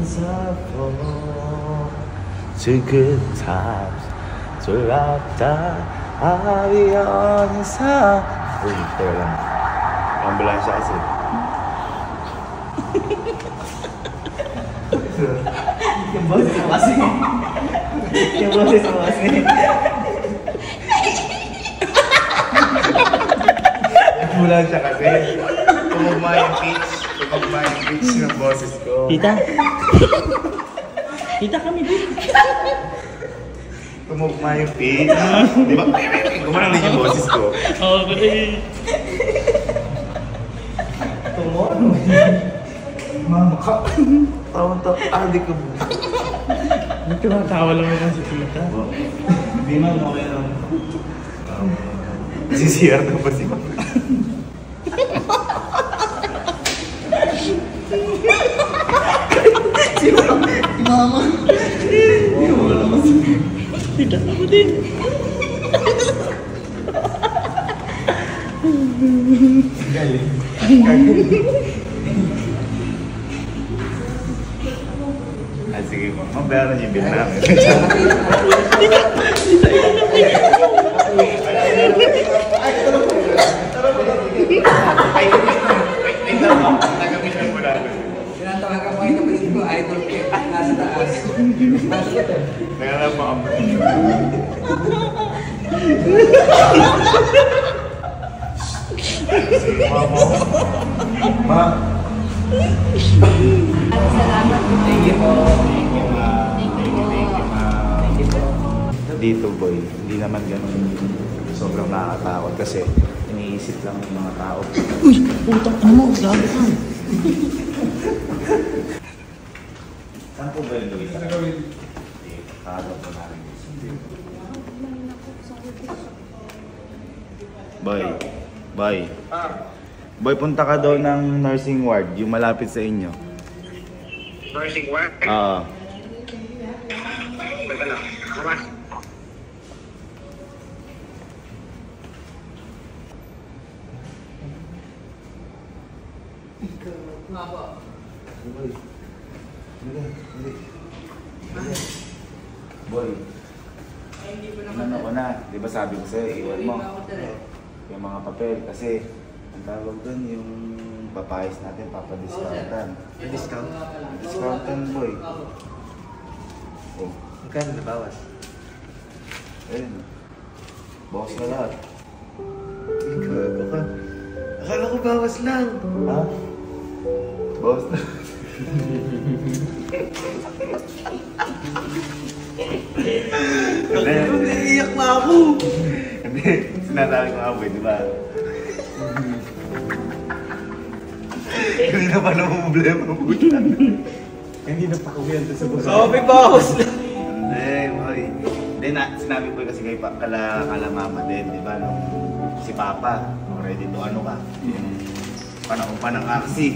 unstoppable to good times. Throughout that, I'll be on your side. Uy, teka lang. Ambulansya kasi. Yung boses mo kasi. Yung boses mo kasi. Ambulansya kasi. Tumugma yung pitch ng boses ko. Tita? Tita kami din. Tumugma yung pitch. Di ba? Gumanang din yung boses ko. Oo, kasi. Tumon. Mama ka. Tawang-tawa. Di ko. Tumatawa lang naman si tita. Hindi man, okay lang. Sisiyar na ba si Mama? Si Mama. Tita ako din. Galing. Sige po, mabayaran niyo yung bill namin. Tinatawagan mo yung kapatid ko, idol ko, nasa taas. Kaya lang po ang Ma. Salamat po. Thank you po. Thank you, ma. Thank you po. Thank you po. Dito, boy, hindi naman ganun sobrang nakakatakot kasi iniisip lang ng mga tao. Uy! Putang ano mo! Gabi ka! Saan po ba yung Luis? Kakagaw po namin. Boy, boy. Boy, punta ka daw ng nursing ward, yung malapit sa inyo. Nursing ward? Oo. Teka lang. Tama. Boy. Boy. Ano ko na, di ba sabi ko sa'yo, iwan mo yung mga papel kasi ang tawag doon yung papayos natin, papadiscountan. Discount? Discountan, boy. Oh, Magkano na bawas? ayun. Bawas na lahat. Gago ka. Akala ko bawas lang. Ha? Bawas na. Hindi. Naiiyak na ako. Hindi. Sinasabi ko nga, boy, di ba? Hindi na pa namumblema mo dyan. Hindi na pa kuwento sa buhay. Sabi bawas lang. Hindi, boy. Hindi na, sinabi ko kasi kay kala mama din, di ba? Nung si Papa, ready to ano ka? Yung panahon pa ng aksi.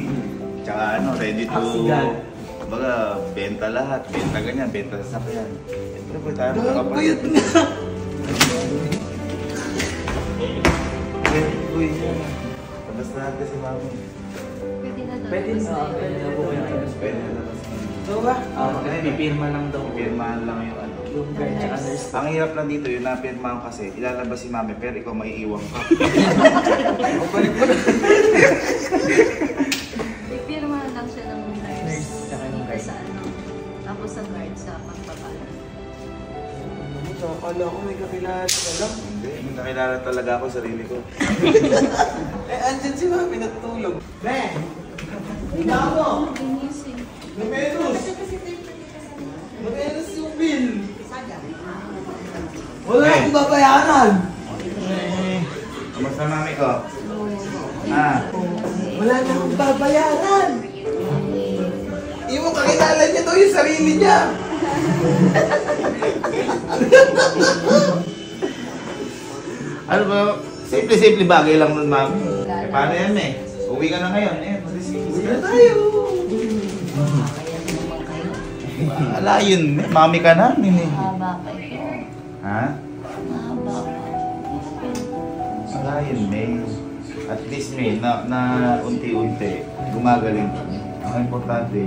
Tsaka ano, ready to... Aksigan. Kumbaga, benta lahat. Benta ganyan, benta sa sakyan. Siyempre po tayo Puyat na. Uy, labas na natin si mama. Pwede na daw. Pwede na. Pwede na po yung ayos. Pwede na labas. Ito ba? Pipirma lang daw. Pirmahan lang yung ano. Yung guide tsaka nurse. Ang hirap lang dito, yung napirmahan kasi, ilalabas si mami, pero ikaw maiiwan ka. Ipirma lang siya ng nurse. Nurse, tsaka yung Dito guide. sa ano. Tapos sa guard sa pagbabala. Akala ko may kakilala ka lang. Hindi, nakilala talaga ako sarili ko. Andyan si mami natulog. Ben! Ginising. Numeros! Numeros yung bill! Wala akong babayaran! Kamusta mami ko? Ah, Wala na akong babayaran! Yung kakilala niya daw yung sarili niya! ano ba? Simple-simple bagay lang nun, mami. Eh, paano yan eh? Uwi ka na ngayon eh. Uwi na tayo! Kaya naman kayo. Wala yun eh. Mami ka namin eh. Mahaba kayo. Ha? Mahaba pa. Wala yun, May. At least, May, na unti-unti, gumagaling ka. Ang importante,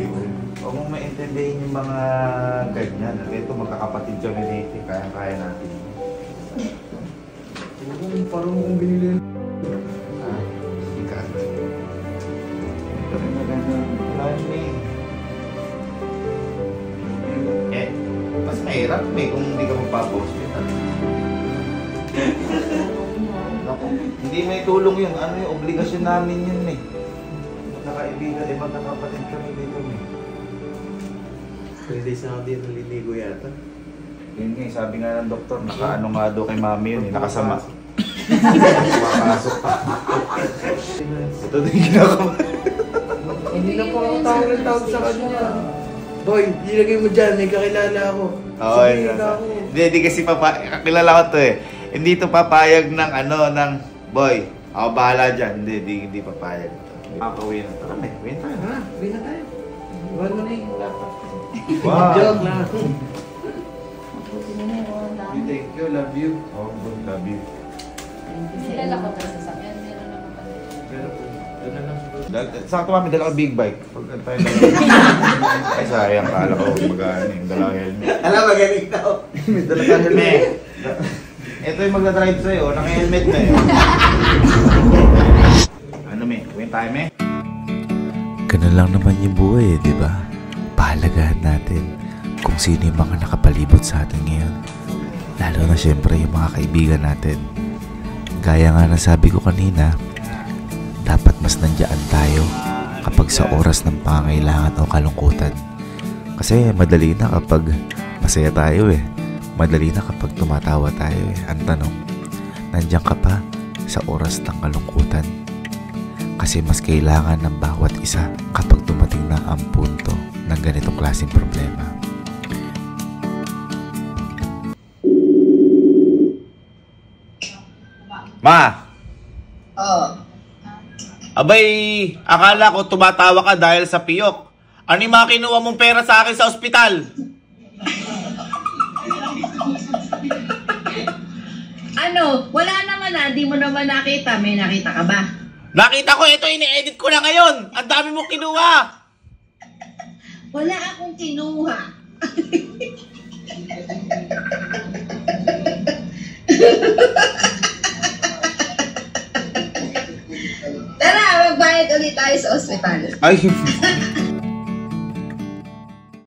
Huwag mong maintindihin yung mga ganyan. Ito, magkakapatid kami dito. Kaya-kaya natin. Parang kung binili. Ah, sikat. Ito rin maganda. Learning. Eh, mas mahirap kung hindi ka magpapa-hospital. Naku, hindi may tulong yun. Ano yung obligasyon namin yun eh. Magkakaibigan, magkakapatid kami dito eh. 3 days na ako dito naliligo yata. Yun nga, sabi nga ng doktor, nakaano nga daw kay mami yun eh, nakasama. Makakasok pa. Ito din ginagawa. Hindi na po ako tawag sa kanya. Boy, ilagay mo dyan, may kakilala ako. Oo, Sabihin na ako. Hindi kasi kakilala ko to eh. Hindi to papayag ng ng boy, ako bahala dyan. Hindi papayag to. Makakawin na to. Kami, win tayo. Ha? Uwi na tayo. Iwan mo na yung laptop. Wow. Joke lang. Mabuti na na wala. Thank you, love you. Oh, good, love you. Kilala ko na sa sakyan. Meron naman pala. Pero po, doon na lang siguro. Sakto kami, dala ka big bike. Pag tayo dala. Ay, sayang, kala ko mag-ano yung dala ka helmet. Alam, magaling tao. May dala ka helmet. Ito yung magdadrive sa'yo, naka-helmet na yun. Ano, me? Win tayo, me? Ganun lang naman yung buhay di ba? Pahalagahan natin kung sino yung mga nakapalibot sa atin ngayon. Lalo na syempre yung mga kaibigan natin. Gaya nga na sabi ko kanina, dapat mas nandiyan tayo kapag sa oras ng pangangailangan o kalungkutan. Kasi madali na kapag masaya tayo Madali na kapag tumatawa tayo Ang tanong, nandiyan ka pa sa oras ng kalungkutan? Kasi mas kailangan ng bawat isa kapag dumating na ang punto ng ganitong klaseng problema. Ma! Abay, akala ko tumatawa ka dahil sa piyok. Ano yung mga kinuha mong pera sa akin sa ospital? Ano? Wala naman di mo naman nakita. May nakita ka ba? Nakita ko, ito ini-edit ko na ngayon. Ang dami mong kinuha. Wala akong kinuha. Tara, magbayad ulit tayo sa ospital. Ay,